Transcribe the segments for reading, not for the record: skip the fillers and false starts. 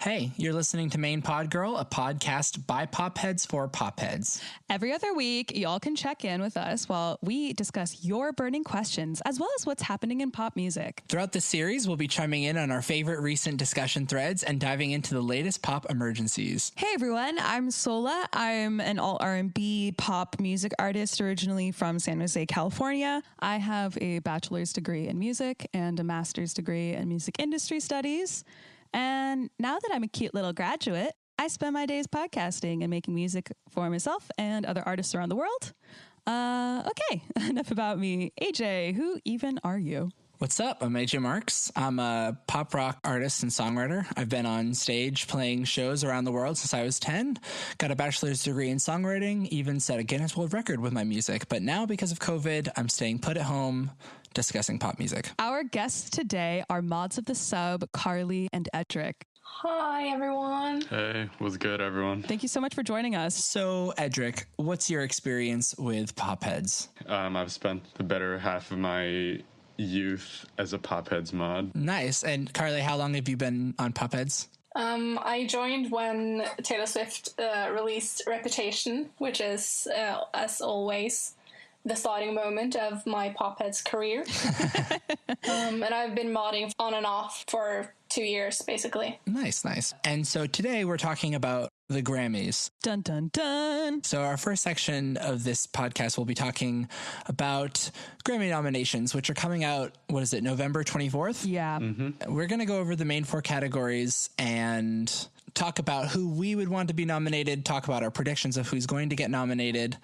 Hey, you're listening to Main Pod Girl, a podcast by Popheads for Popheads. Every other week, y'all can check in with us while we discuss your burning questions, as well as what's happening in pop music. Throughout the series, we'll be chiming in on our favorite recent discussion threads and diving into the latest pop emergencies. Hey everyone, I'm Sola. I'm an alt R&B pop music artist originally from San Jose, California. I have a bachelor's degree in music and a master's degree in music industry studies. And now that I'm a cute little graduate, I spend my days podcasting and making music for myself and other artists around the world. Okay, enough about me. AJ, who even are you? What's up? I'm AJ Marks. I'm a pop rock artist and songwriter. I've been on stage playing shows around the world since I was 10. Got a bachelor's degree in songwriting, even set a Guinness World Record with my music. But now, because of COVID, I'm staying put at home discussing pop music. Our guests today are mods of the sub, Carlie and Edrick. Hi, everyone. Hey, what's good, everyone? Thank you so much for joining us. So, Edrick, what's your experience with Popheads? I've spent the better half of my youth as a Popheads mod. Nice. And Carlie, how long have you been on Popheads? I joined when Taylor Swift released Reputation, which is, as always, the starting moment of my Popheads career. And I've been modding on and off for 2 years, basically. Nice. And so today we're talking about the Grammys. Dun, dun, dun. So our first section of this podcast, we'll be talking about Grammy nominations, which are coming out, November 24th? Yeah. Mm-hmm. We're going to go over the main 4 categories and talk about who we would want to be nominated, talk about our predictions of who's going to get nominated.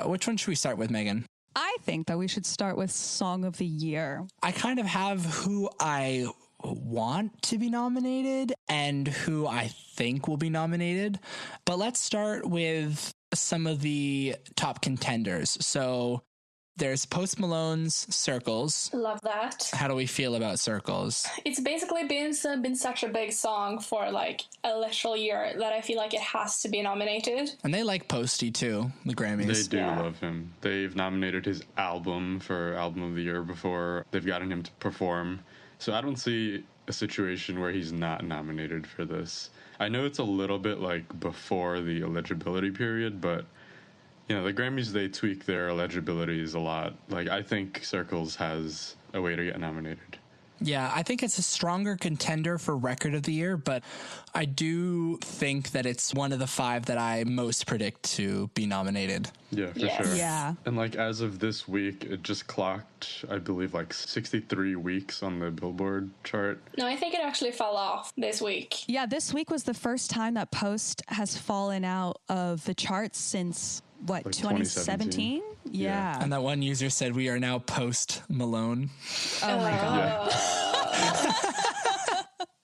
Which one should we start with, Megan? I think that we should start with Song of the Year. I kind of have who I want to be nominated and who I think will be nominated. But let's start with some of the top contenders. So there's Post Malone's Circles. Love that. How do we feel about Circles? It's basically been such a big song for like a literal year that I feel like it has to be nominated. And they like Posty too, the Grammys. They do love him. They've nominated his album for Album of the Year before. They've gotten him to perform. So I don't see a situation where he's not nominated for this. I know it's a little bit like before the eligibility period, but you know, the Grammys, they tweak their eligibilities a lot. Like, I think Circles has a way to get nominated. Yeah, I think it's a stronger contender for Record of the Year, but I do think that it's one of the 5 that I most predict to be nominated. Yeah, for sure. Yeah. And like as of this week, it just clocked, I believe, like 63 weeks on the Billboard chart. No, I think it actually fell off this week. Yeah, this week was the first time that Post has fallen out of the charts since, what, Like 2017? Yeah. And that one user said, "We are now Post Malone." Oh my God. Yeah.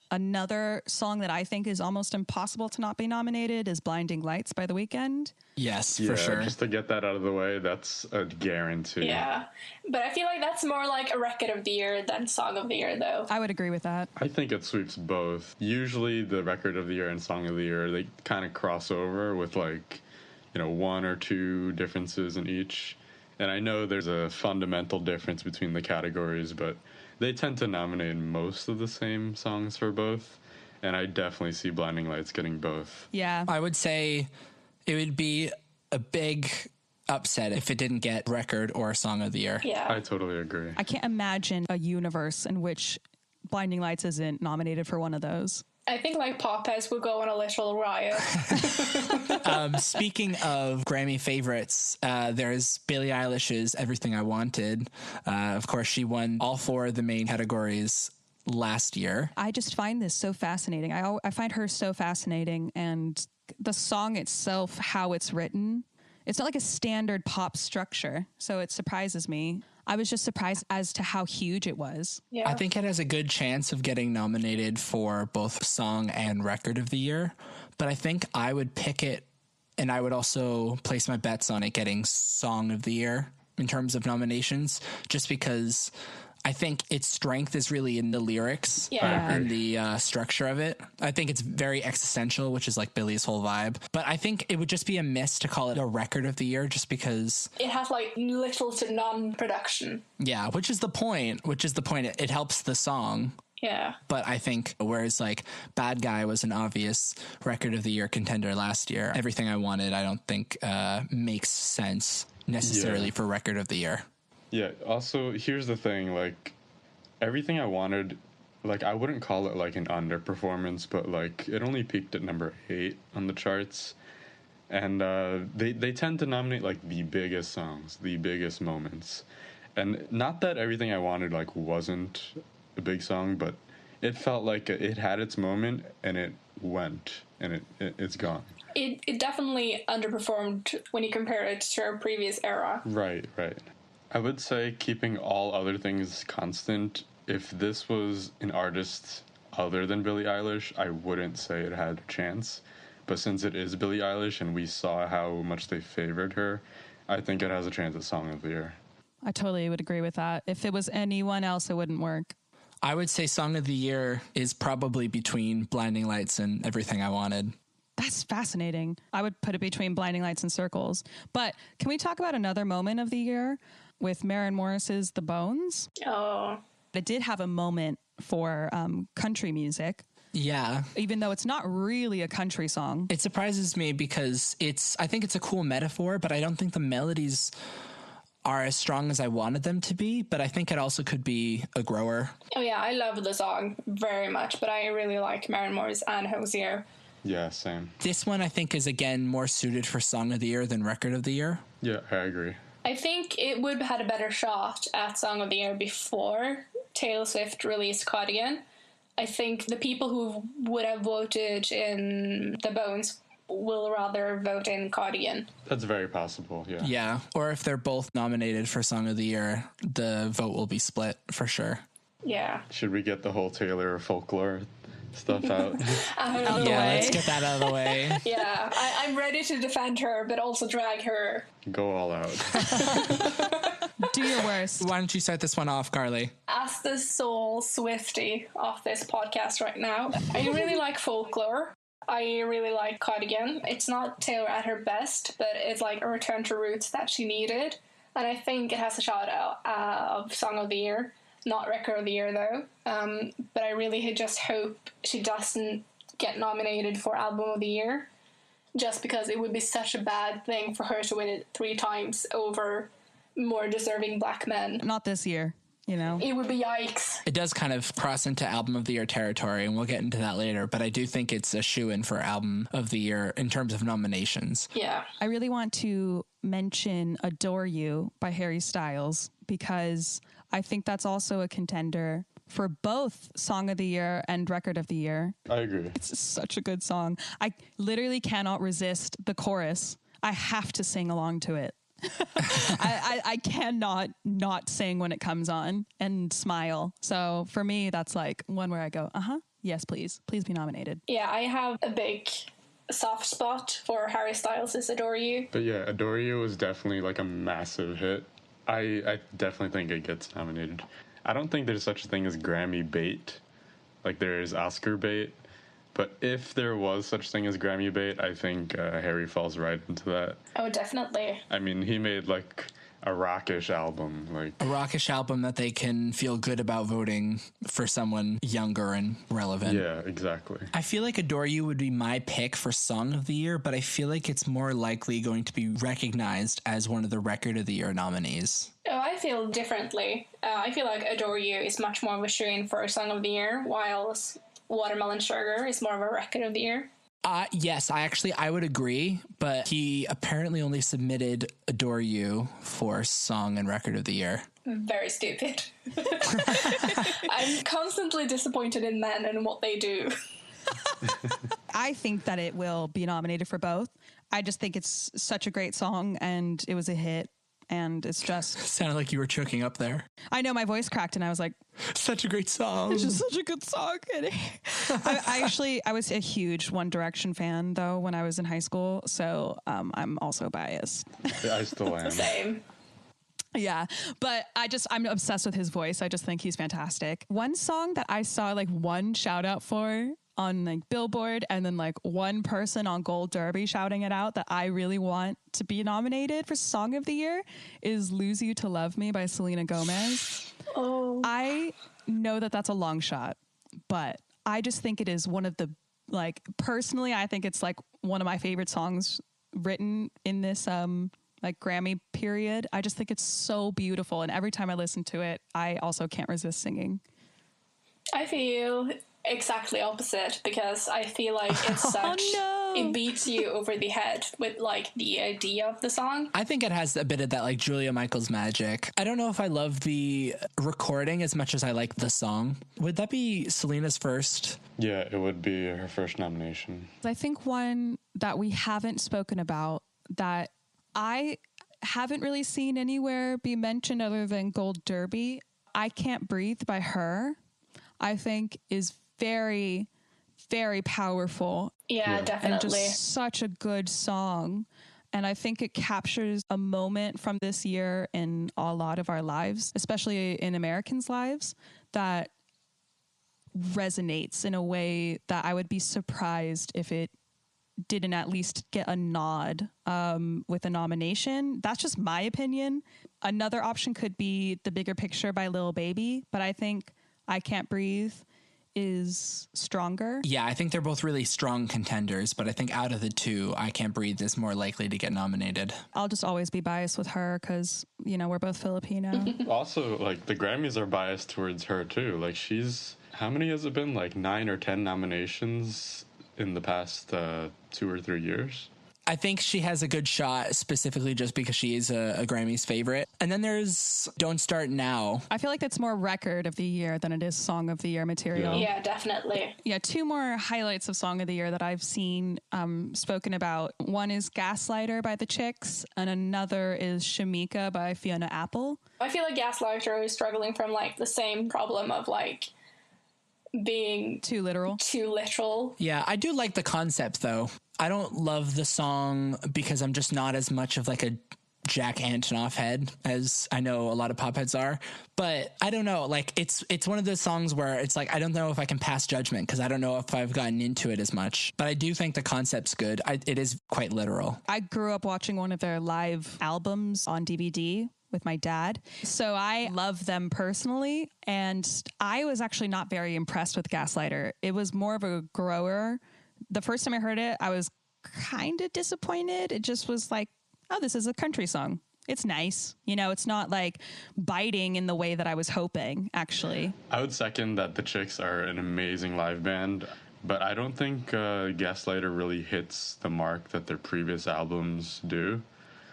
Another song that I think is almost impossible to not be nominated is Blinding Lights by The Weeknd. Yes, Yeah, for sure. just to get that out of the way, that's a guarantee. Yeah. But I feel like that's more like a Record of the Year than Song of the Year, though. I would agree with that. I think it sweeps both. Usually the Record of the Year and Song of the Year, they kind of cross over with like, you know, 1 or 2 differences in each. And I know there's a fundamental difference between the categories, but they tend to nominate most of the same songs for both. And I definitely see Blinding Lights getting both. Yeah. I would say it would be a big upset if it didn't get Record or Song of the Year. Yeah. I totally agree. I can't imagine a universe in which Blinding Lights isn't nominated for one of those. I think like Popheads would go on a literal riot. Speaking of Grammy favorites, there's Billie Eilish's Everything I Wanted. Of course, she won all 4 of the main categories last year. I just find this so fascinating. I find her so fascinating, and the song itself, how it's written, it's not like a standard pop structure, so it surprises me. I was just surprised as to how huge it was. Yeah. I think it has a good chance of getting nominated for both Song and Record of the Year, but I think I would pick it, and I would also place my bets on it getting Song of the Year in terms of nominations, just because I think its strength is really in the lyrics and the structure of it. I think it's very existential, which is like Billie's whole vibe. But I think it would just be a miss to call it a Record of the Year just because it has like little to none production. Yeah, which is the point. It helps the song. Yeah. But I think whereas like Bad Guy was an obvious record of the year contender last year, Everything I Wanted I don't think makes sense necessarily for record of the year. Yeah, also here's the thing, like Everything I Wanted, like I wouldn't call it like an underperformance, but like it only peaked at number 8 on the charts. And they tend to nominate like the biggest songs, the biggest moments. And not that Everything I Wanted like wasn't a big song, but it felt like it had its moment and it went and it's gone. It definitely underperformed when you compare it to our previous era. Right. I would say, keeping all other things constant, if this was an artist other than Billie Eilish, I wouldn't say it had a chance. But since it is Billie Eilish and we saw how much they favored her, I think it has a chance at Song of the Year. I totally would agree with that. If it was anyone else, it wouldn't work. I would say Song of the Year is probably between Blinding Lights and Everything I Wanted. That's fascinating. I would put it between Blinding Lights and Circles. But can we talk about another moment of the year with Maren Morris's The Bones? Oh. It did have a moment for country music. Yeah. Even though it's not really a country song. It surprises me because I think it's a cool metaphor, but I don't think the melodies are as strong as I wanted them to be, but I think it also could be a grower. Oh yeah, I love the song very much, but I really like Maren Morris and Hosier. Yeah, same. This one I think is again more suited for Song of the Year than Record of the Year. Yeah, I agree. I think it would have had a better shot at Song of the Year before Taylor Swift released Cardigan. I think the people who would have voted in The Bones will rather vote in Cardigan. That's very possible, yeah. Yeah, or if they're both nominated for Song of the Year, the vote will be split for sure. Yeah. Should we get the whole Taylor folklore stuff out? Let's get that out of the way. Yeah, I'm ready to defend her, but also drag her. Go all out. Do your worst. Why don't you start this one off, Carly? As the sole Swiftie of this podcast right now, I really like folklore. I really like Cardigan. It's not Taylor at her best, but it's like a return to roots that she needed. And I think it has a shot of Song of the Year. Not Record of the Year, though. But I really just hope she doesn't get nominated for Album of the Year, just because it would be such a bad thing for her to win it 3 times over more deserving black men. Not this year, you know? It would be yikes. It does kind of cross into Album of the Year territory, and we'll get into that later, but I do think it's a shoo-in for Album of the Year in terms of nominations. Yeah. I really want to mention Adore You by Harry Styles, because I think that's also a contender for both Song of the Year and Record of the Year. I agree. It's such a good song. I literally cannot resist the chorus. I have to sing along to it. I cannot not sing when it comes on and smile. So for me, that's like one where I go, yes, please be nominated. Yeah, I have a big soft spot for Harry Styles' Adore You. But yeah, Adore You was definitely like a massive hit. I definitely think it gets nominated. I don't think there's such a thing as Grammy bait, like there is Oscar bait. But if there was such thing as Grammy bait, I think Harry falls right into that. Oh, definitely. I mean, he made like a rockish album, like a rockish album that they can feel good about voting for someone younger and relevant. Yeah, exactly. I feel like Adore You would be my pick for Song of the Year, but I feel like it's more likely going to be recognized as one of the Record of the Year nominees. Oh, I feel differently. I feel like Adore You is much more of a shoo-in for Song of the Year, whilst Watermelon Sugar is more of a Record of the Year. Yes, I would agree, but he apparently only submitted Adore You for Song and Record of the Year. Very stupid. I'm constantly disappointed in men and what they do. I think that it will be nominated for both. I just think it's such a great song and it was a hit. And it's just... Sounded like you were choking up there. I know, my voice cracked and I was like... Such a great song. It's just such a good song. I was a huge One Direction fan, though, when I was in high school. So I'm also biased. Yeah, I still am. Same. Yeah, but I'm obsessed with his voice. I just think he's fantastic. One song that I saw like one shout out for on like Billboard and then like one person on Gold Derby shouting it out that I really want to be nominated for Song of the Year is Lose You to Love Me by Selena Gomez. Oh. I know that that's a long shot, but I just think it is one of the, like, personally, I think it's like one of my favorite songs written in this like Grammy period. I just think it's so beautiful, and every time I listen to it, I also can't resist singing. I feel exactly opposite, because I feel like it's such it beats you over the head with like the idea of the song. I think it has a bit of that like Julia Michaels magic. I don't know if I love the recording as much as I like the song. Would that be Selena's first? Yeah, it would be her first nomination. I think one that we haven't spoken about that I haven't really seen anywhere be mentioned other than Gold Derby, I Can't Breathe by her, I think is very, very powerful. Yeah, definitely. And just such a good song. And I think it captures a moment from this year in a lot of our lives, especially in Americans' lives, that resonates in a way that I would be surprised if it didn't at least get a nod with a nomination. That's just my opinion. Another option could be The Bigger Picture by Lil Baby, but I think I Can't Breathe is stronger. Yeah, I think they're both really strong contenders, but I think out of the two, I Can't Breathe is more likely to get nominated. I'll just always be biased with her because, you know, we're both Filipino. Also, like, the Grammys are biased towards her, too. Like, how many has it been? Like 9 or 10 nominations in the past 2 or 3 years? I think she has a good shot, specifically just because she is a Grammys favorite. And then there's Don't Start Now. I feel like that's more record of the year than it is song of the year material. Yeah, definitely. Yeah, two more highlights of song of the year that I've seen spoken about. One is Gaslighter by the Chicks, and another is Shamika by Fiona Apple. I feel like Gaslighter is struggling from like the same problem of like being too literal. Yeah, I do like the concept though. I don't love the song because I'm just not as much of like a Jack Antonoff head as I know a lot of Popheads are, but I don't know, like it's one of those songs where it's like I don't know if I can pass judgment because I don't know if I've gotten into it as much, but I do think the concept's good. It is quite literal. I grew up watching one of their live albums on DVD with my dad, so I love them personally, and I was actually not very impressed with Gaslighter. It was more of a grower. The first time I heard it, I was kind of disappointed. It just was like, oh, this is a country song. It's nice. You know, it's not like biting in the way that I was hoping, actually. I would second that the Chicks are an amazing live band, but I don't think Gaslighter really hits the mark that their previous albums do.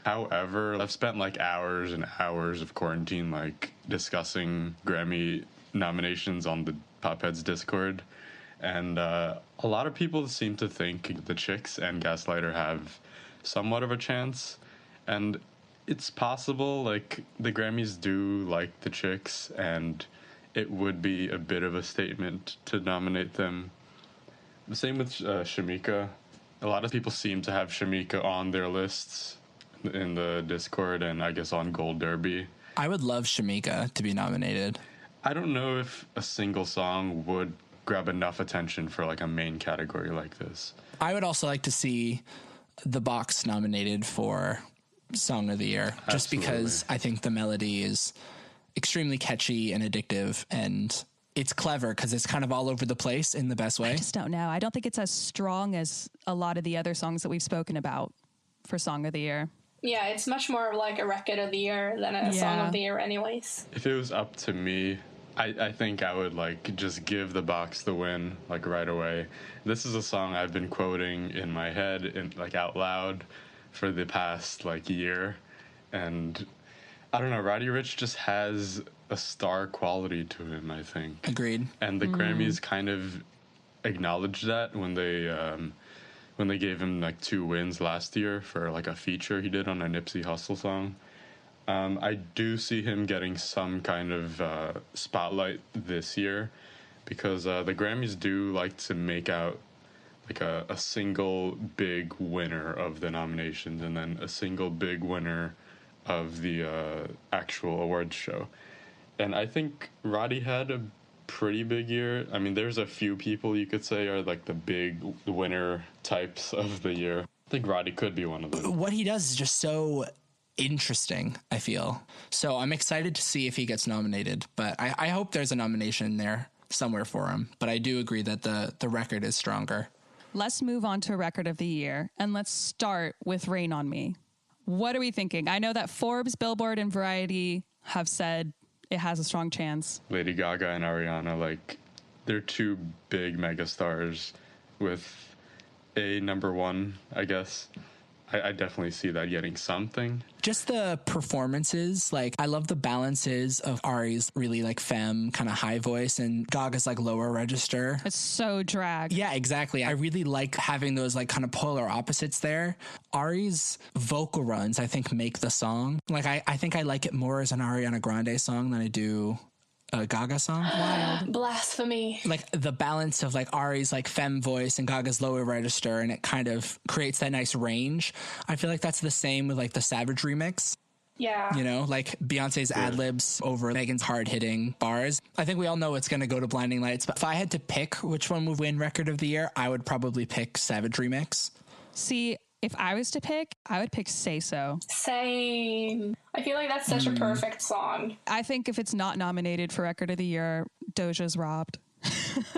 However, I've spent like hours and hours of quarantine like discussing Grammy nominations on the Popheads Discord. And a lot of people seem to think the Chicks and Gaslighter have somewhat of a chance. And it's possible, like, the Grammys do like the Chicks, and it would be a bit of a statement to nominate them. The same with Shamika. A lot of people seem to have Shamika on their lists in the Discord and I guess on Gold Derby. I would love Shamika to be nominated. I don't know if a single song would grab enough attention for like a main category like this. I would also like to see The Box nominated for Song of the Year. Absolutely. Just because I think the melody is extremely catchy and addictive, and it's clever because it's kind of all over the place in the best way. I just don't know. I don't think it's as strong as a lot of the other songs that we've spoken about for Song of the Year. Yeah, it's much more like a record of the year than a song of the year anyways. If it was up to me, I think I would like just give The Box the win like right away. This is a song I've been quoting in my head and like out loud for the past like year, and I don't know, Roddy Ricch just has a star quality to him, I think. Agreed. And the Grammys kind of acknowledged that when they gave him like 2 wins last year for like a feature he did on a Nipsey Hussle song. I do see him getting some kind of spotlight this year because the Grammys do like to make out like a single big winner of the nominations and then a single big winner of the actual awards show. And I think Roddy had a pretty big year. I mean, there's a few people you could say are like the big winner types of the year. I think Roddy could be one of them. What he does is just so interesting, I feel. So I'm excited to see if he gets nominated, but I hope there's a nomination there somewhere for him. But I do agree that the record is stronger. Let's move on to record of the year, and let's start with Rain on Me. What are we thinking? I know that Forbes, Billboard, and Variety have said it has a strong chance. Lady Gaga and Ariana, like, they're two big megastars with a number one, I guess. I definitely see that getting something. Just the performances, like I love the balances of Ari's really like femme kind of high voice and Gaga's like lower register. It's so drag. Yeah, exactly. I really like having those like kind of polar opposites there. Ari's vocal runs, I think, make the song. Like I think I like it more as an Ariana Grande song than I do a Gaga song. Wild. Blasphemy. Like the balance of like Ari's like femme voice and Gaga's lower register, and it kind of creates that nice range. I feel like that's the same with like the Savage remix. Yeah. You know, like Beyonce's ad libs over Megan's hard hitting bars. I think we all know it's going to go to Blinding Lights, but if I had to pick which one would win record of the year, I would probably pick Savage remix. See, if I was to pick, I would pick Say So. Same. I feel like that's such a perfect song. I think if it's not nominated for record of the year, Doja's robbed.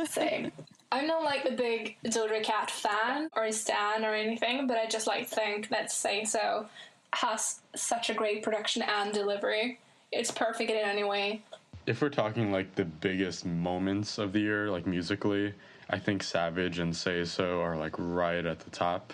Same. I'm not like the big Doja Cat fan or stan or anything, but I just like think that Say So has such a great production and delivery. It's perfect in any way. If we're talking like the biggest moments of the year, like musically, I think Savage and Say So are like right at the top,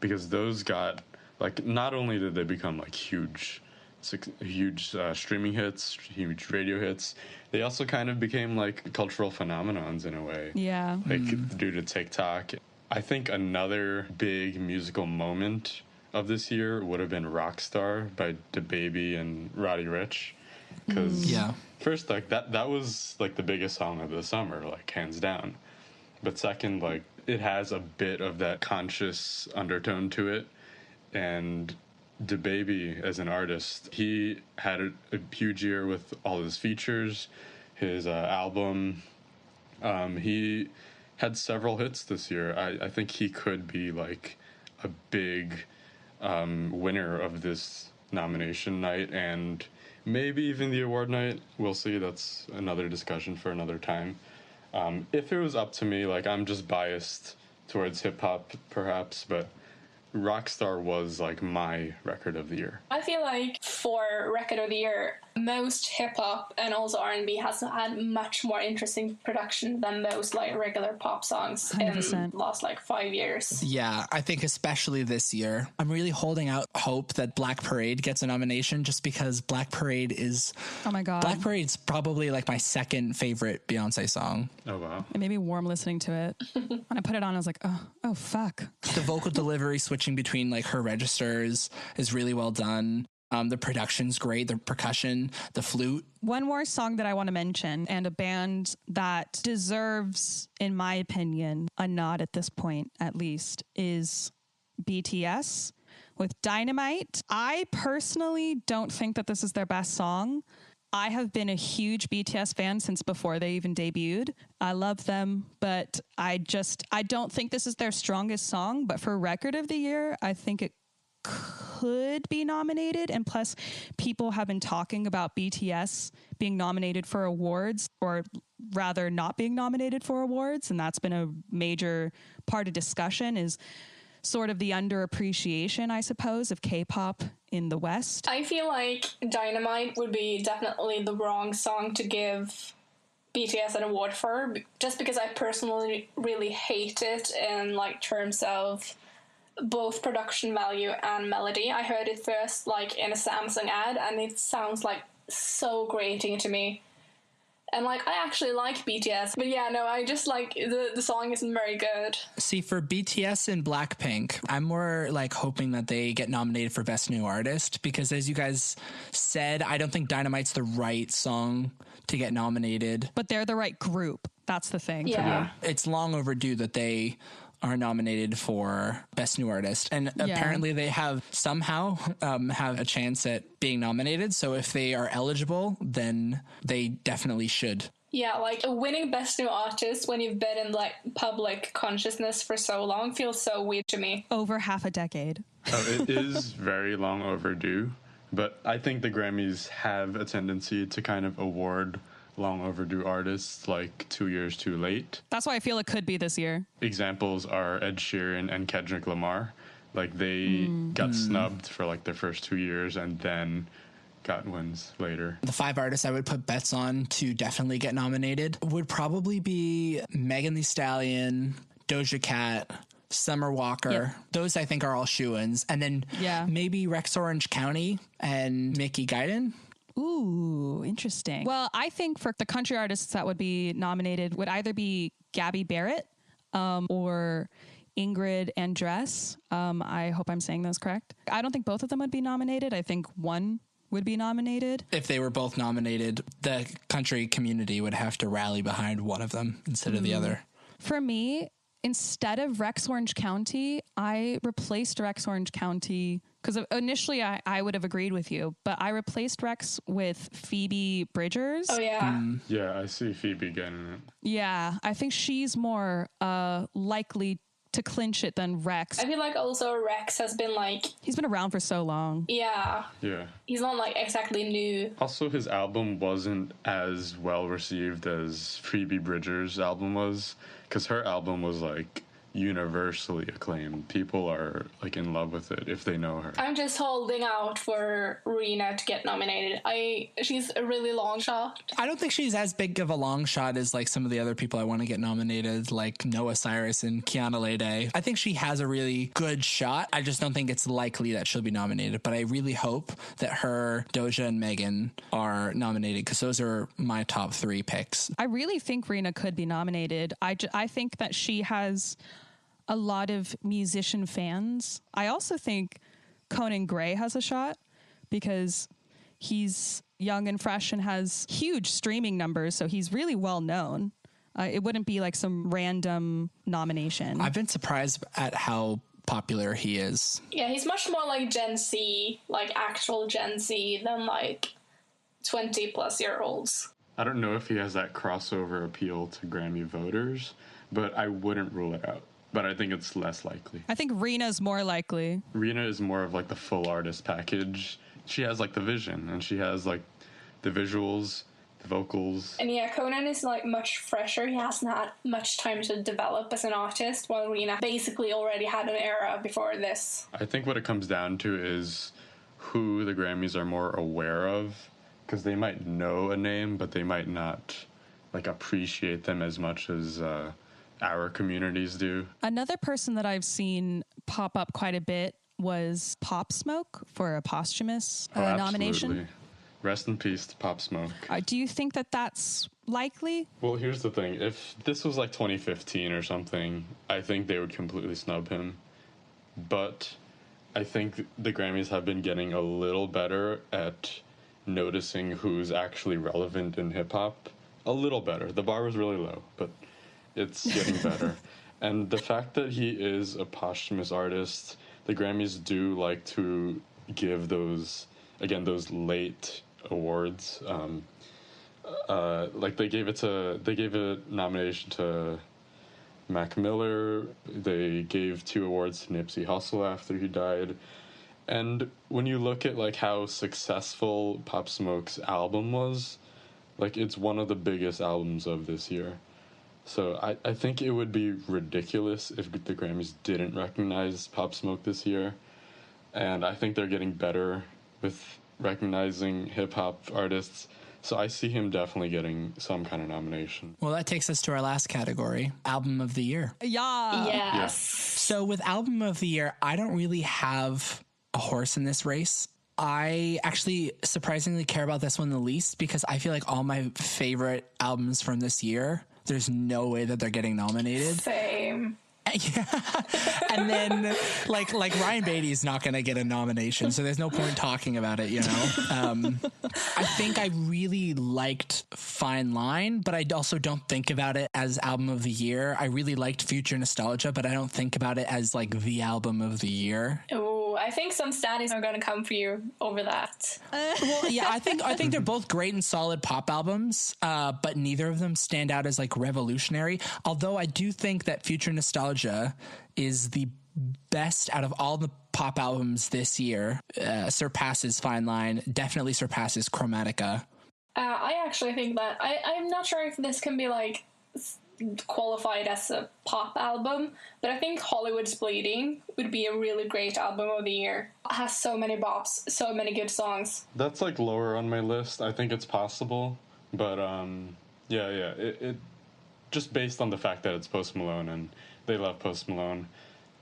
because those got like, not only did they become like huge streaming hits, huge radio hits, they also kind of became like cultural phenomenons in a way. Yeah. Like due to TikTok. I think another big musical moment of this year would have been Rockstar by DaBaby and Roddy Ricch. Because first, like that was like the biggest song of the summer, like hands down. But second, like it has a bit of that conscious undertone to it. And DaBaby, as an artist, he had a huge year with all his features, his album. He had several hits this year. I think he could be like a big winner of this nomination night, and maybe even the award night. We'll see. That's another discussion for another time. If it was up to me, like, I'm just biased towards hip-hop, perhaps, but Rockstar was like my record of the year. I feel like for record of the year, most hip hop and also R&B has had much more interesting production than most like regular pop songs 100%. in the last like 5 years. Yeah, I think especially this year. I'm really holding out hope that Black Parade gets a nomination, just because Black Parade is... Oh my God. Black Parade's probably like my second favorite Beyonce song. Oh, wow. It made me warm listening to it. When I put it on, I was like, oh, fuck. The vocal delivery switching between like her registers is really well done. The production's great, the percussion, the flute. One more song that I want to mention, and a band that deserves, in my opinion, a nod at this point, at least, is BTS with Dynamite. I personally don't think that this is their best song. I have been a huge BTS fan since before they even debuted. I love them, but I don't think this is their strongest song. But for record of the year, I think it could be nominated. And plus, people have been talking about BTS being nominated for awards, or rather not being nominated for awards. And that's been a major part of discussion, is sort of the underappreciation, I suppose, of K-pop in the West. I feel like Dynamite would be definitely the wrong song to give BTS an award for, just because I personally really hate it in like terms of both production value and melody. I heard it first like in a Samsung ad, and it sounds like so grating to me. And like, I actually like BTS, but yeah, no, I just like the song isn't very good. See, for BTS and Blackpink, I'm more like hoping that they get nominated for Best New Artist, because as you guys said, I don't think Dynamite's the right song to get nominated. But they're the right group. That's the thing. Yeah. It's long overdue that they are nominated for Best New Artist, and apparently they have somehow have a chance at being nominated. So if they are eligible, then they definitely should. Yeah, like winning Best New Artist when you've been in like public consciousness for so long feels so weird to me. Over half a decade. Oh, it is very long overdue, but I think the Grammys have a tendency to kind of award long overdue artists like 2 Years Too Late. That's why I feel it could be this year. Examples are Ed Sheeran and Kendrick Lamar. Like they got snubbed for like their first 2 years and then got wins later. The 5 artists I would put bets on to definitely get nominated would probably be Megan Thee Stallion, Doja Cat, Summer Walker. Yep. Those I think are all shoo-ins. And then maybe Rex Orange County and Mickey Guyton. Ooh, interesting. Well, I think for the country artists that would be nominated would either be Gabby Barrett or Ingrid Andress. I hope I'm saying those correct. I don't think both of them would be nominated. I think one would be nominated. If they were both nominated, the country community would have to rally behind one of them instead of the other. For me, instead of Rex Orange County, I replaced Rex Orange County because initially I would have agreed with you, but I replaced Rex with Phoebe Bridgers. Oh, yeah. Yeah, I see Phoebe getting it. Yeah, I think she's more likely to clinch it than Rex. I feel like also Rex has been like... He's been around for so long. Yeah. Yeah. He's not like exactly new. Also, his album wasn't as well received as Phoebe Bridgers' album was, because her album was like universally acclaimed. People are like in love with it if they know her. I'm just holding out for Rina to get nominated. She's a really long shot. I don't think she's as big of a long shot as like some of the other people I want to get nominated, like Noah Cyrus and Kiana Lede. I think she has a really good shot. I just don't think it's likely that she'll be nominated, but I really hope that her, Doja, and Megan are nominated because those are my top 3 picks. I really think Rina could be nominated. I think that she has a lot of musician fans. I also think Conan Gray has a shot because he's young and fresh and has huge streaming numbers, so he's really well known. It wouldn't be like some random nomination. I've been surprised at how popular he is. Yeah, he's much more like Gen Z, like actual Gen Z, than like 20-plus-year-olds. I don't know if he has that crossover appeal to Grammy voters, but I wouldn't rule it out. But I think it's less likely. I think Rina's more likely. Rina is more of like the full artist package. She has like the vision, and she has like the visuals, the vocals. And yeah, Conan is like much fresher. He hasn't had much time to develop as an artist, while Rina basically already had an era before this. I think what it comes down to is who the Grammys are more aware of, because they might know a name, but they might not like appreciate them as much as our communities do. Another person that I've seen pop up quite a bit was Pop Smoke for a posthumous nomination. Absolutely. Rest in peace to Pop Smoke. Do you think that that's likely? Well, here's the thing. If this was like 2015 or something, I think they would completely snub him. But I think the Grammys have been getting a little better at noticing who's actually relevant in hip-hop. A little better. The bar was really low, but it's getting better. And the fact that he is a posthumous artist, the Grammys do like to give those late awards. Like they gave a nomination to Mac Miller. They gave 2 awards to Nipsey Hussle after he died. And when you look at like how successful Pop Smoke's album was, like it's one of the biggest albums of this year. So I think it would be ridiculous if the Grammys didn't recognize Pop Smoke this year. And I think they're getting better with recognizing hip-hop artists. So I see him definitely getting some kind of nomination. Well, that takes us to our last category, Album of the Year. Yeah. Yes. So with Album of the Year, I don't really have a horse in this race. I actually surprisingly care about this one the least because I feel like all my favorite albums from this year, there's no way that they're getting nominated. Same. Yeah. And then like Ryan Beatty is not going to get a nomination, so there's no point talking about it, you know? I think I really liked Fine Line, but I also don't think about it as Album of the Year. I really liked Future Nostalgia, but I don't think about it as like the Album of the Year. Oh, I think some standees are going to come for you over that. Well, yeah, I think they're both great and solid pop albums, but neither of them stand out as like revolutionary. Although I do think that Future Nostalgia is the best out of all the pop albums this year. Surpasses Fine Line, definitely surpasses Chromatica. I actually think that I'm not sure if this can be like qualified as a pop album, but I think Hollywood's Bleeding would be a really great album of the year. It has so many bops, so many good songs. That's like lower on my list. I think it's possible, but it just based on the fact that it's Post Malone and they love Post Malone.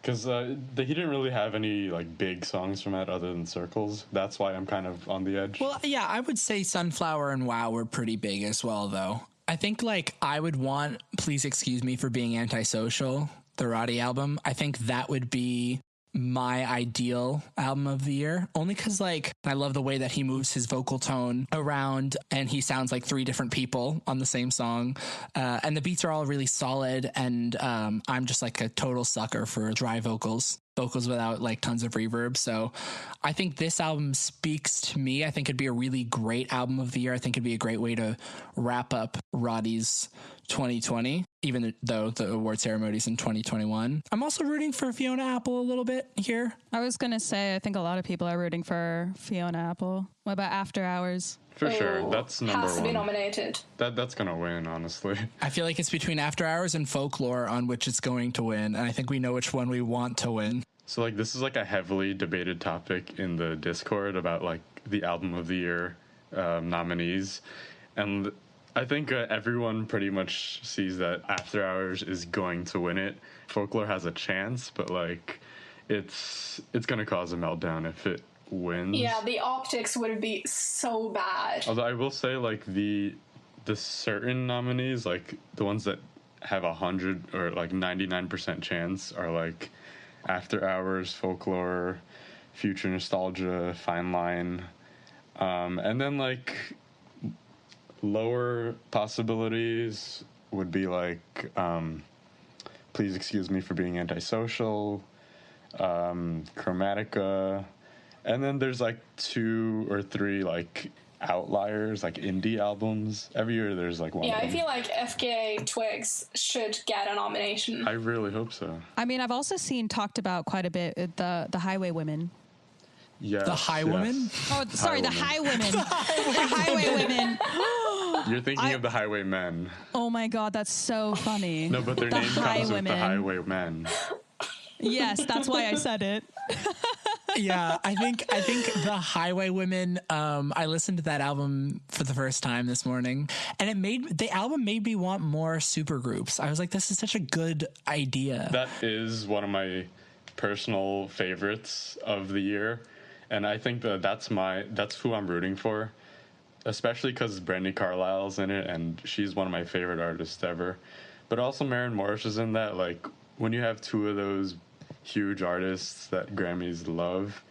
Because he didn't really have any like big songs from it other than Circles. That's why I'm kind of on the edge. Well, yeah, I would say Sunflower and Wow were pretty big as well, though. I think like I would want Please Excuse Me for Being Antisocial, the Roddy album. I think that would be my ideal album of the year, only because like I love the way that he moves his vocal tone around and he sounds like three different people on the same song, and the beats are all really solid, and I'm just like a total sucker for dry vocals without like tons of reverb. So I think this album speaks to me. I think it'd be a really great album of the year. I think it'd be a great way to wrap up Roddy's 2020, even though the award ceremony's in 2021. I'm also rooting for Fiona Apple a little bit here. I was going to say, I think a lot of people are rooting for Fiona Apple. What about After Hours? For sure, that's number one. Has to be nominated. That's gonna win, honestly. I feel like it's between After Hours and Folklore on which it's going to win, and I think we know which one we want to win. So like this is like a heavily debated topic in the Discord about like the album of the year nominees, and I think everyone pretty much sees that After Hours is going to win it. Folklore has a chance, but like it's gonna cause a meltdown if it wins. Yeah, the optics would be so bad. Although I will say, like the certain nominees, like the ones that have 100 or like 99% chance, are like After Hours, Folklore, Future Nostalgia, Fine Line, and then like lower possibilities would be like Please Excuse Me for Being Antisocial, Chromatica. And then there's like 2 or 3 like outliers, like indie albums. Every year there's like one. Yeah, I feel like FKA Twigs should get a nomination. I really hope so. I mean, I've also seen talked about quite a bit the Highway Women. Yes, The High Women? Oh, sorry, the High Women. The Highway Women. You're thinking of the Highway Men. Oh my God, that's so funny. No, but their The name High comes with Women. the Highway Men. Yes, that's why I said it. Yeah, I think the Highway Women. I listened to that album for the first time this morning, and the album made me want more supergroups. I was like, this is such a good idea. That is one of my personal favorites of the year, and I think that's who I'm rooting for, especially because Brandi Carlile's in it, and she's one of my favorite artists ever. But also Maren Morris is in that. Like when you have 2 of those huge artists that Grammys love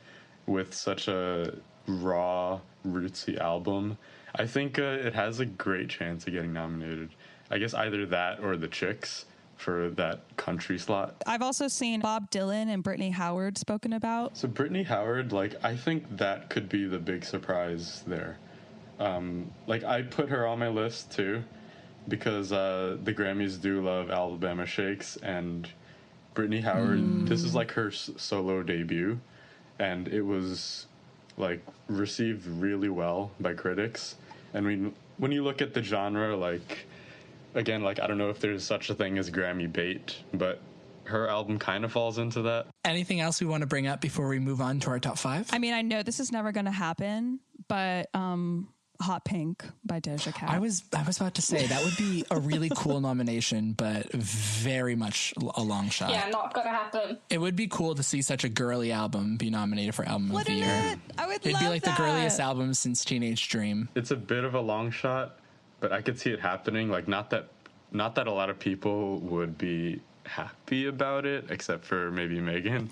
with such a raw, rootsy album, I think it has a great chance of getting nominated. I guess either that or The Chicks for that country slot. I've also seen Bob Dylan and Brittany Howard spoken about. So Brittany Howard, like I think that could be the big surprise there. Like I put her on my list too because the Grammys do love Alabama Shakes, and Brittany Howard, this is like her solo debut, and it was like received really well by critics. And when you look at the genre, like again, like I don't know if there's such a thing as Grammy bait, but her album kind of falls into that. Anything else we want to bring up before we move on to our top 5? I mean, I know this is never going to happen, but Hot Pink by Doja Cat. I was about to say that would be a really cool nomination, but very much a long shot. Yeah, not gonna happen. It would be cool to see such a girly album be nominated for album of the Wouldn't year. it? I would It'd love be like that. the girliest album since Teenage Dream. It's a bit of a long shot, but I could see it happening. Like not that a lot of people would be happy about it, except for maybe Megan.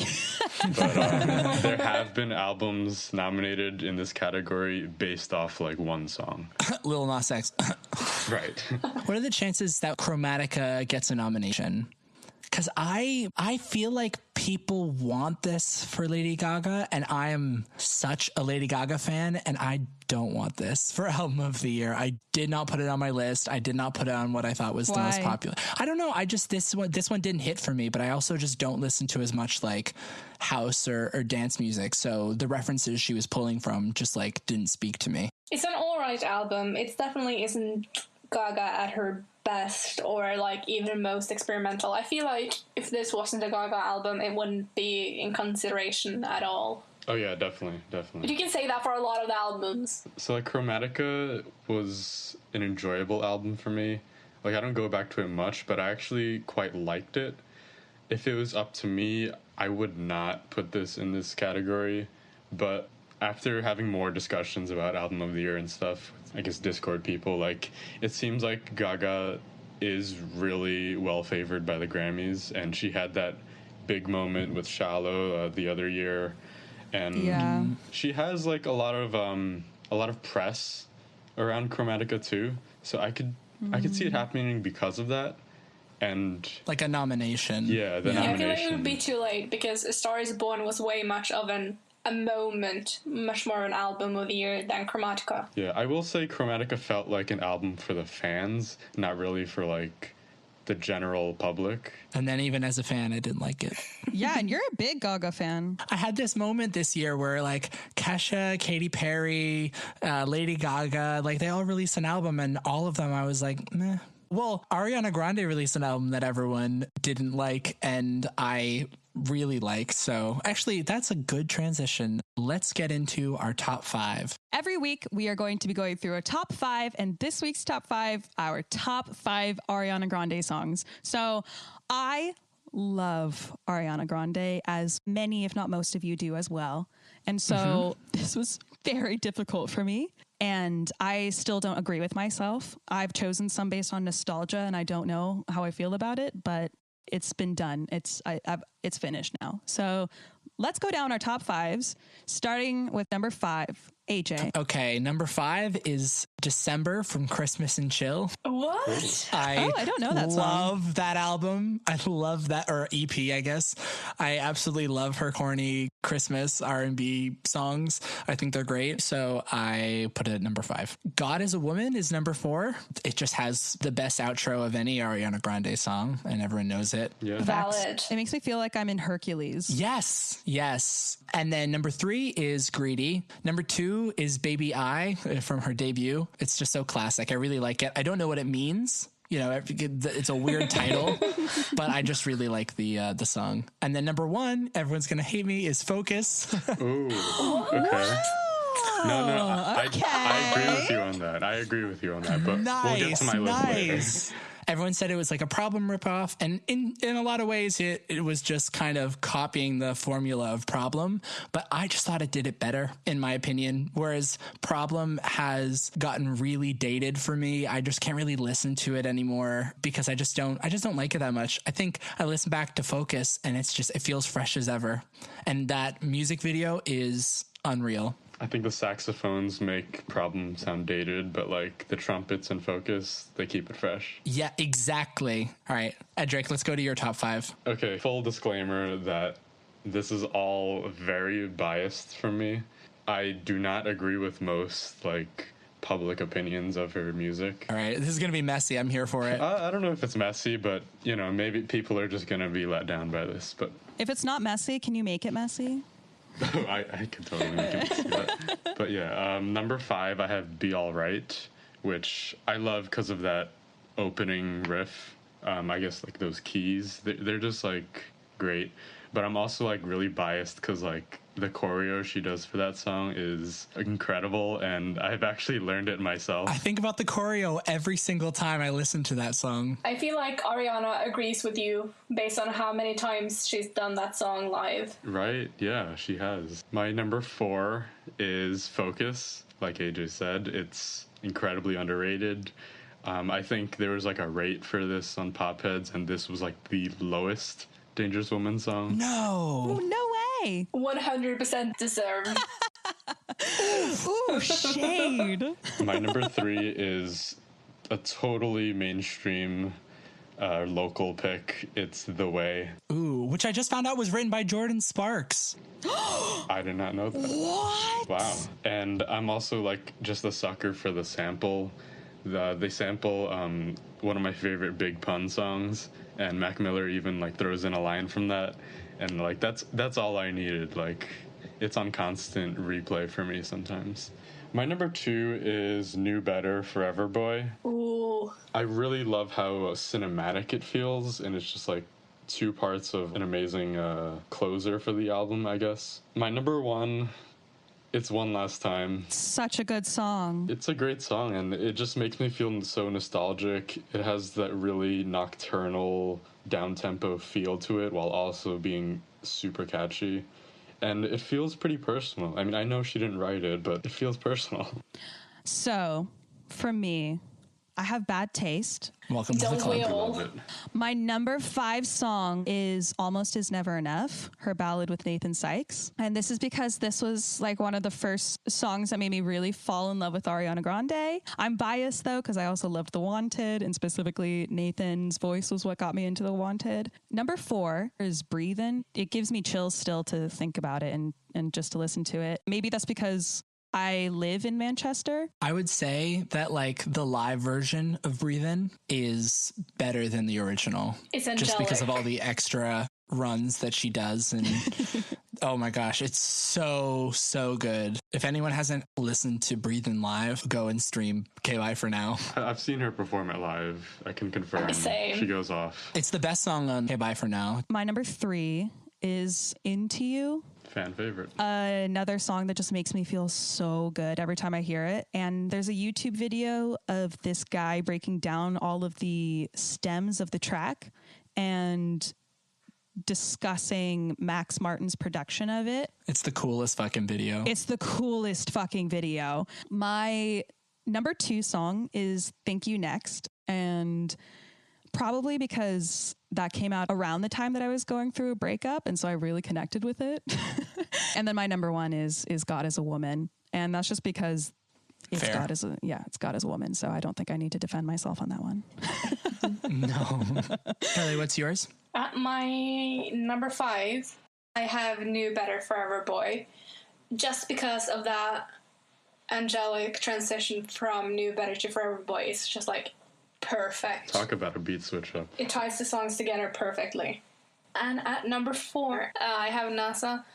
But there have been albums nominated in this category based off like one song. Lil Nas X. Right. What are the chances that Chromatica gets a nomination? Because I feel like people want this for Lady Gaga, and I am such a Lady Gaga fan, and I don't want this for album of the year. I did not put it on my list. I did not put it on what I thought was the most popular. I don't know. I just this one didn't hit for me, but I also just don't listen to as much like house or dance music. So the references she was pulling from just like didn't speak to me. It's an all-around right album. It definitely isn't Gaga at her best or like even most experimental. I feel like if this wasn't a Gaga album, it wouldn't be in consideration at all. Oh yeah, definitely. But you can say that for a lot of the albums. So like Chromatica was an enjoyable album for me. Like I don't go back to it much, but I actually quite liked it. If it was up to me, I would not put this in this category, but after having more discussions about album of the year and stuff, I guess Discord people, like it seems like Gaga is really well favored by the Grammys, and she had that big moment with Shallow the other year, and she has like a lot of press around Chromatica too, so I could see it happening because of that. And like a nomination. Yeah, the I nomination. feel like it would be too late because A Star Is Born was way much of a moment, much more an album of the year than Chromatica. Yeah, I will say Chromatica felt like an album for the fans, not really for like the general public. And then even as a fan, I didn't like it. Yeah, and you're a big Gaga fan. I had this moment this year where like Kesha, Katy Perry, Lady Gaga, like they all released an album, and all of them I was like, meh. Well, Ariana Grande released an album that everyone didn't like, and I really like. So actually, that's a good transition. Let's get into our top 5. Every week, we are going to be going through a top 5, and this week's top 5, our top 5 Ariana Grande songs. So I love Ariana Grande, as many, if not most of you do as well. And so this was very difficult for me. And I still don't agree with myself. I've chosen some based on nostalgia, and I don't know how I feel about it, but it's been done. It's finished now. So let's go down our top 5s, starting with number 5, AJ. Okay, number 5 is December from Christmas and Chill. What? I don't know that song. Love that album. I love that, or EP, I guess. I absolutely love her corny Christmas R&B songs. I think they're great. So I put it at number 5. God is a Woman is number 4. It just has the best outro of any Ariana Grande song, and everyone knows it. Yeah. Valid. It makes me feel like I'm in Hercules. Yes. And then number 3 is Greedy. Number 2 is Baby I from her debut. It's just so classic. I really like it. I don't know what it means. You know, it's a weird title, but I just really like the song. And then number 1, everyone's going to hate me, is Focus. Ooh, okay. No, okay. I agree with you on that, but we'll get to my list later. Everyone said it was like a problem ripoff, and in a lot of ways it was just kind of copying the formula of Problem, but I just thought it did it better, in my opinion, whereas Problem has gotten really dated for me. I just can't really listen to it anymore because I just don't like it that much. I think I listen back to Focus and it feels fresh as ever, and that music video is unreal. I think the saxophones make Problem sound dated, but like the trumpets and Focus, they keep it fresh. Yeah, exactly. All right, Edrick, let's go to your top 5. Okay, full disclaimer that this is all very biased from me. I do not agree with most like public opinions of her music. All right, this is going to be messy. I'm here for it. I don't know if it's messy, but you know, maybe people are just going to be let down by this. But If it's not messy, can you make it messy? I could totally make it see that. But yeah, number 5, I have Be Alright, which I love because of that opening riff. I guess like those keys, they're just like great. But I'm also like really biased because like the choreo she does for that song is incredible, and I've actually learned it myself. I think about the choreo every single time I listen to that song. I feel like Ariana agrees with you based on how many times she's done that song live. Right? Yeah, she has. My number 4 is Focus. Like AJ said, it's incredibly underrated. I think there was like a rate for this on Popheads, and this was like the lowest Dangerous Woman song. No. Oh, no way. 100% deserved. Ooh, shade. My number 3 is a totally mainstream local pick. It's The Way. Ooh, which I just found out was written by Jordan Sparks. I did not know that. What? Wow. And I'm also like just a sucker for the sample. They sample one of my favorite Big Pun songs, and Mac Miller even like throws in a line from that, and like that's all I needed. Like it's on constant replay for me sometimes. My number 2 is New Better Forever Boy. Ooh. I really love how cinematic it feels, and it's just like 2 parts of an amazing closer for the album, I guess. My number 1, it's One Last Time. Such a good song. It's a great song, and it just makes me feel so nostalgic. It has that really nocturnal, down-tempo feel to it, while also being super catchy. And it feels pretty personal. I mean, I know she didn't write it, but it feels personal. So, for me, I have bad taste. Welcome to the Don't we club. all? Love it. My number 5 song is Almost Is Never Enough, her ballad with Nathan Sykes. And this is because this was like one of the first songs that made me really fall in love with Ariana Grande. I'm biased though, because I also loved The Wanted, and specifically Nathan's voice was what got me into The Wanted. Number 4 is Breathin'. It gives me chills still to think about it and just to listen to it. Maybe that's because I live in Manchester. I would say that like the live version of Breathin' is better than the original. It's just because of angelic. all the extra runs that she does. And oh my gosh, it's so good. If anyone hasn't listened to Breathin' live, go and stream KY for now. I've seen her perform it live. I can confirm. Same. She goes off. It's the best song on KY for now. My number 3 is Into You. Fan favorite. Another song that just makes me feel so good every time I hear it. And there's a YouTube video of this guy breaking down all of the stems of the track and discussing Max Martin's production of it. It's the coolest fucking video. It's the coolest fucking video. My number 2 song is Thank You Next. And probably because that came out around the time that I was going through a breakup, and so I really connected with it. And then my number 1 is God Is a Woman, and that's just because it's Fair. God is a woman. So I don't think I need to defend myself on that one. No. Carlie, what's yours? At my number 5, I have New Better Forever Boy, just because of that angelic transition from New Better to Forever Boy. It's just like perfect. Talk about a beat switch up. It ties the songs together perfectly. And at number 4, I have NASA,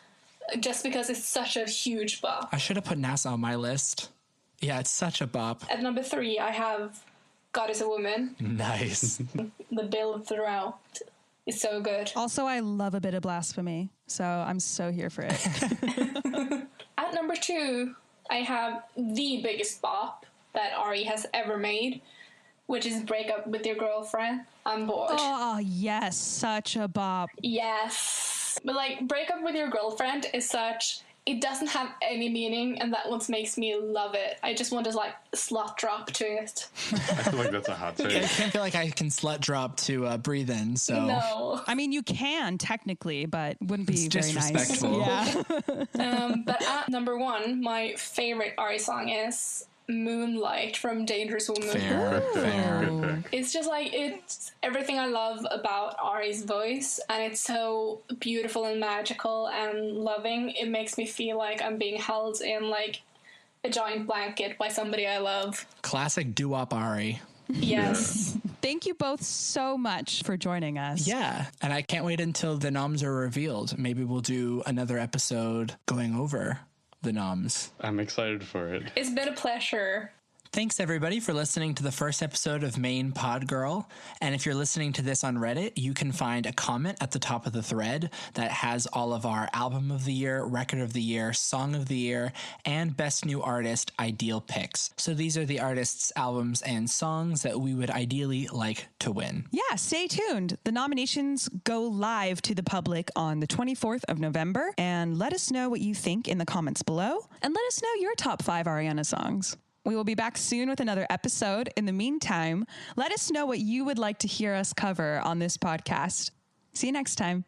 just because it's such a huge bop. I should have put NASA on my list. Yeah, it's such a bop. At number 3, I have God Is a Woman. Nice. The build throughout is so good. Also, I love a bit of blasphemy, so I'm so here for it. At number 2, I have the biggest bop that Ari has ever made, which is Break Up With Your Girlfriend. I'm bored. Oh, yes, such a bop. Yes. But like, Break Up With Your Girlfriend is such... It doesn't have any meaning, and that what makes me love it. I just want to like slut drop to it. I feel like that's a hot take. I can't feel like I can slut drop to Breathe In, so... No. I mean, you can technically, but wouldn't be It's very nice. disrespectful. Yeah. But at number 1, my favorite Ari song is Moonlight from Dangerous Woman. Fair. It's just like, it's everything I love about Ari's voice, and it's so beautiful and magical and loving. It makes me feel like I'm being held in like a giant blanket by somebody I love. Classic doo-wop Ari. Yes. Thank you both so much for joining us. Yeah, and I can't wait until the noms are revealed. Maybe we'll do another episode going over the noms. I'm excited for it. It's been a pleasure. Thanks, everybody, for listening to the first episode of Main Pod Girl. And if you're listening to this on Reddit, you can find a comment at the top of the thread that has all of our Album of the Year, Record of the Year, Song of the Year, and Best New Artist ideal picks. So these are the artists, albums, and songs that we would ideally like to win. Yeah, stay tuned. The nominations go live to the public on the 24th of November. And let us know what you think in the comments below. And let us know your top 5 Ariana songs. We will be back soon with another episode. In the meantime, let us know what you would like to hear us cover on this podcast. See you next time.